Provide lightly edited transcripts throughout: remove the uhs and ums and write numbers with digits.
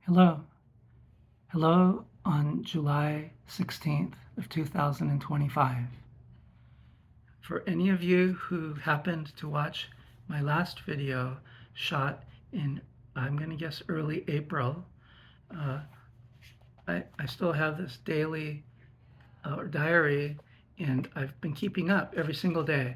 Hello. Hello on July 16th of 2025. For any of you who happened to watch my last video shot in, I'm going to guess early April, uh, I still have this daily or diary, and I've been keeping up every single day.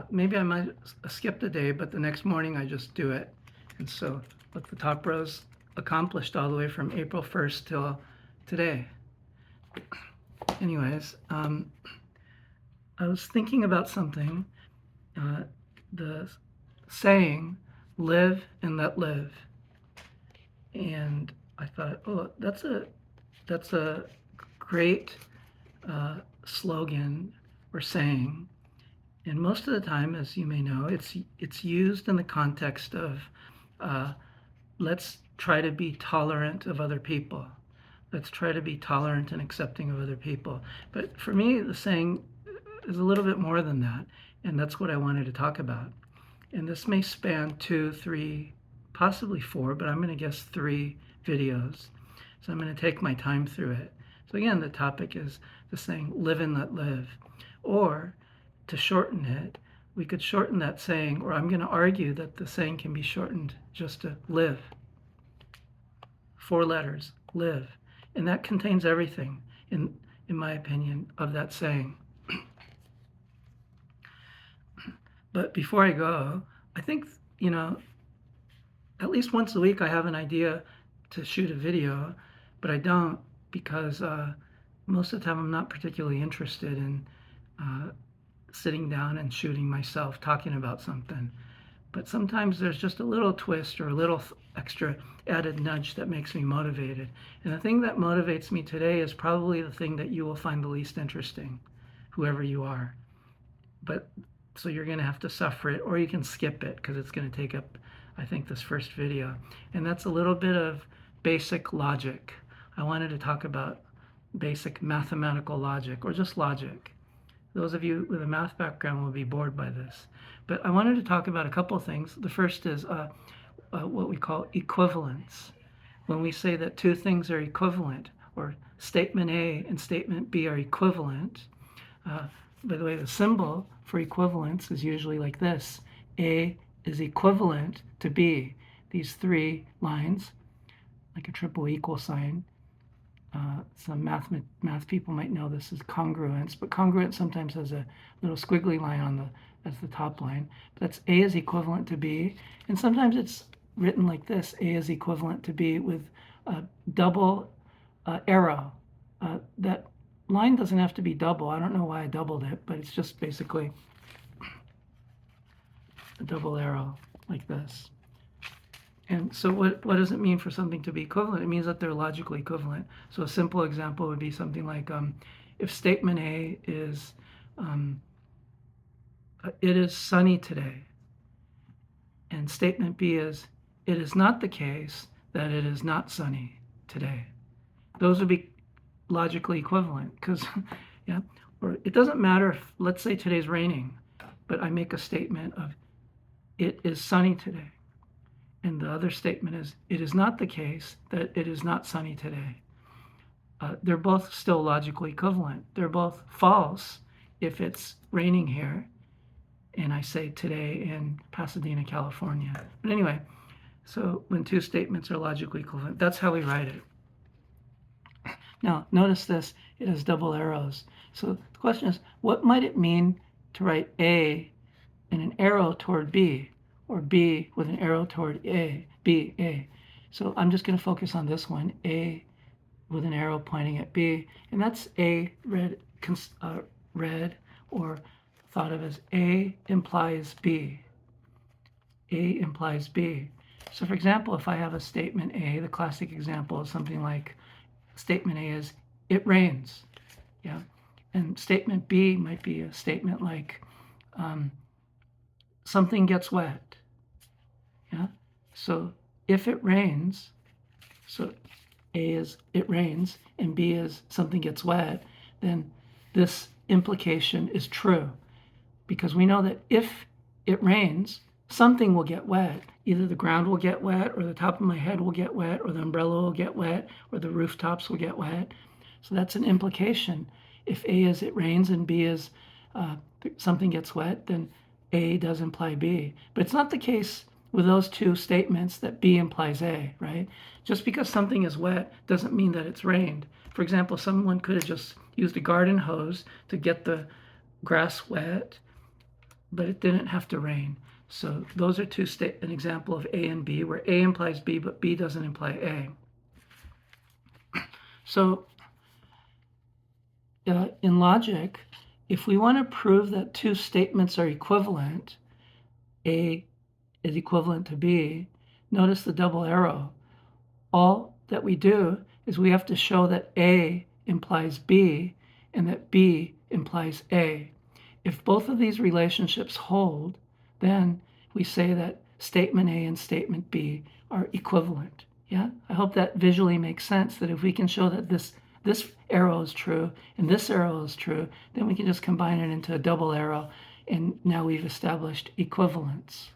Maybe I might skip a day, but the next morning I just do it. And so look, the top row's accomplished all the way from April 1st till today. Anyways, I was thinking about something, the saying, live and let live. And I thought, oh, that's a great slogan or saying. And most of the time, as you may know, it's used in the context of let's try to be tolerant of other people. Let's try to be tolerant and accepting of other people. But for me, the saying is a little bit more than that, and that's what I wanted to talk about. And this may span 2, 3, possibly 4, but I'm going to guess 3 videos. So I'm going to take my time through it. So again, the topic is the saying, live and let live. Or to shorten it, we could shorten that saying, or I'm going to argue that the saying can be shortened just to live. 4 letters, live. And that contains everything, in my opinion, of that saying. But before I go, I think, at least once a week I have an idea to shoot a video, but I don't because most of the time I'm not particularly interested in sitting down and shooting myself talking about something. But sometimes there's just a little twist or a little extra added nudge that makes me motivated. And the thing that motivates me today is probably the thing that you will find the least interesting, whoever you are. But so you're going to have to suffer it, or you can skip it because it's going to take up, I think, this first video. And that's a little bit of basic logic. I wanted to talk about basic mathematical logic, or just logic. Those of you with a math background will be bored by this. But I wanted to talk about a couple of things. The first is what we call equivalence. When we say that two things are equivalent, or statement A and statement B are equivalent, by the way, the symbol for equivalence is usually like this. A is equivalent to B. These 3 lines, like a triple equal sign. Some math people might know this as congruence, but congruence sometimes has a little squiggly line as the top line. But that's A is equivalent to B, and sometimes it's written like this: A is equivalent to B with a double arrow. That line doesn't have to be double. I don't know why I doubled it, but it's just basically a double arrow like this. And so what does it mean for something to be equivalent? It means that they're logically equivalent. So a simple example would be something like if statement A is, it is sunny today, and statement B is, it is not the case that it is not sunny today. Those would be logically equivalent because, yeah, or it doesn't matter if, let's say today's raining, but I make a statement of, it is sunny today. And the other statement is, it is not the case that it is not sunny today. They're both still logically equivalent. They're both false if it's raining here and I say today in Pasadena, California. But anyway, so when 2 statements are logically equivalent, that's how we write it. Now, notice this, it has double arrows. So the question is, what might it mean to write A and an arrow toward B, or B with an arrow toward A, B, A? So I'm just going to focus on this one, A with an arrow pointing at B, and that's A read, or thought of as A implies B. A implies B. So for example, if I have a statement A, the classic example is something like, statement A is, it rains. Yeah. And statement B might be a statement like, something gets wet. Yeah. So if it rains, so A is it rains and B is something gets wet, then this implication is true, because we know that if it rains, something will get wet. Either the ground will get wet, or the top of my head will get wet, or the umbrella will get wet, or the rooftops will get wet. So that's an implication. If A is it rains and B is something gets wet, then A does imply B. But it's not the case with those two statements that B implies A, right? Just because something is wet doesn't mean that it's rained. For example, someone could have just used a garden hose to get the grass wet, but it didn't have to rain. So those are an example of A and B, where A implies B, but B doesn't imply A. So in logic, if we want to prove that two statements are equivalent, A is equivalent to B, notice the double arrow. All that we do is we have to show that A implies B and that B implies A. If both of these relationships hold, then we say that statement A and statement B are equivalent. Yeah, I hope that visually makes sense, that if we can show that this arrow is true and this arrow is true, then we can just combine it into a double arrow, and now we've established equivalence.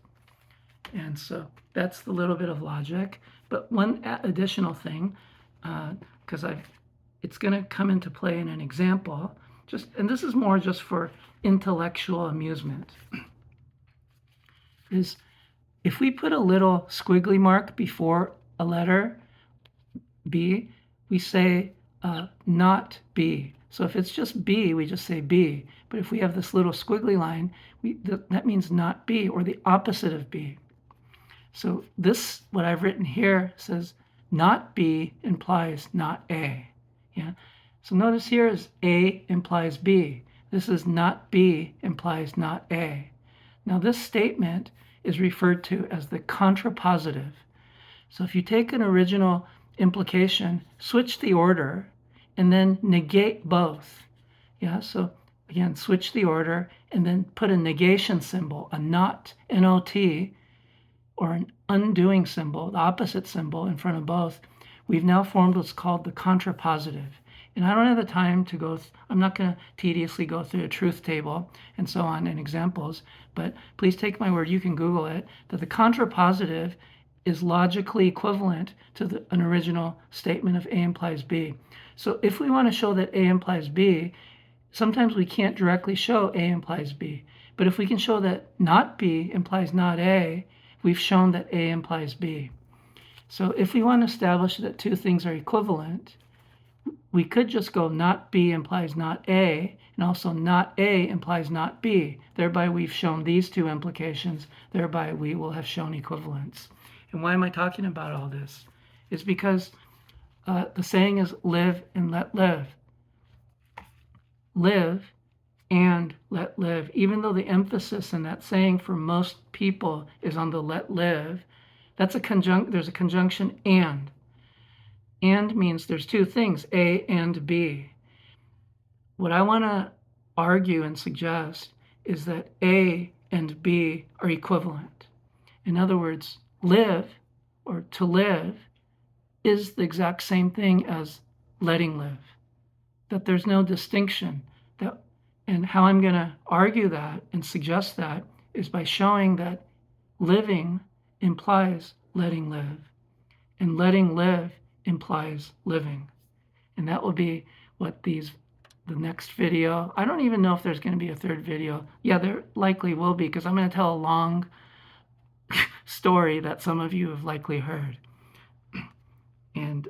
And so that's the little bit of logic. But one additional thing, because it's going to come into play in an example, and this is more just for intellectual amusement, is if we put a little squiggly mark before a letter B, we say not B. So if it's just B, we just say B. But if we have this little squiggly line, that means not B, or the opposite of B. So this, what I've written here, says not B implies not A. Yeah. So notice here is A implies B. This is not B implies not A. Now this statement is referred to as the contrapositive. So if you take an original implication, switch the order, and then negate both. Yeah, so again, switch the order and then put a negation symbol, a not, N-O-T, or an undoing symbol, the opposite symbol in front of both. We've now formed what's called the contrapositive. And I don't have the time to go, I'm not going to tediously go through a truth table and so on in examples, but please take my word, you can Google it, that the contrapositive is logically equivalent to an original statement of A implies B. So if we want to show that A implies B, sometimes we can't directly show A implies B. But if we can show that not B implies not A, we've shown that A implies B. So if we want to establish that two things are equivalent, we could just go not B implies not A, and also not A implies not B. Thereby we've shown these two implications. Thereby we will have shown equivalence. And why am I talking about all this? It's because the saying is live and let live. Live and let live. Even though the emphasis in that saying for most people is on the let live, there's a conjunction and. And means there's two things, A and B. What I want to argue and suggest is that A and B are equivalent. In other words, live, or to live, is the exact same thing as letting live. That there's no distinction. And how I'm going to argue that and suggest that is by showing that living implies letting live, and letting live implies living. And that will be what the next video. I don't even know if there's going to be a third video. Yeah, there likely will be, because I'm going to tell a long story that some of you have likely heard. And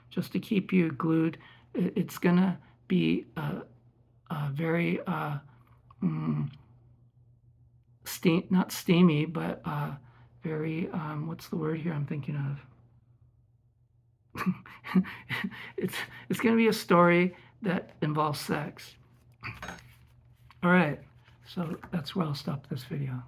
just to keep you glued, it's going to be very not steamy, but very, what's the word here I'm thinking of? It's going to be a story that involves sex. All right, so that's where I'll stop this video.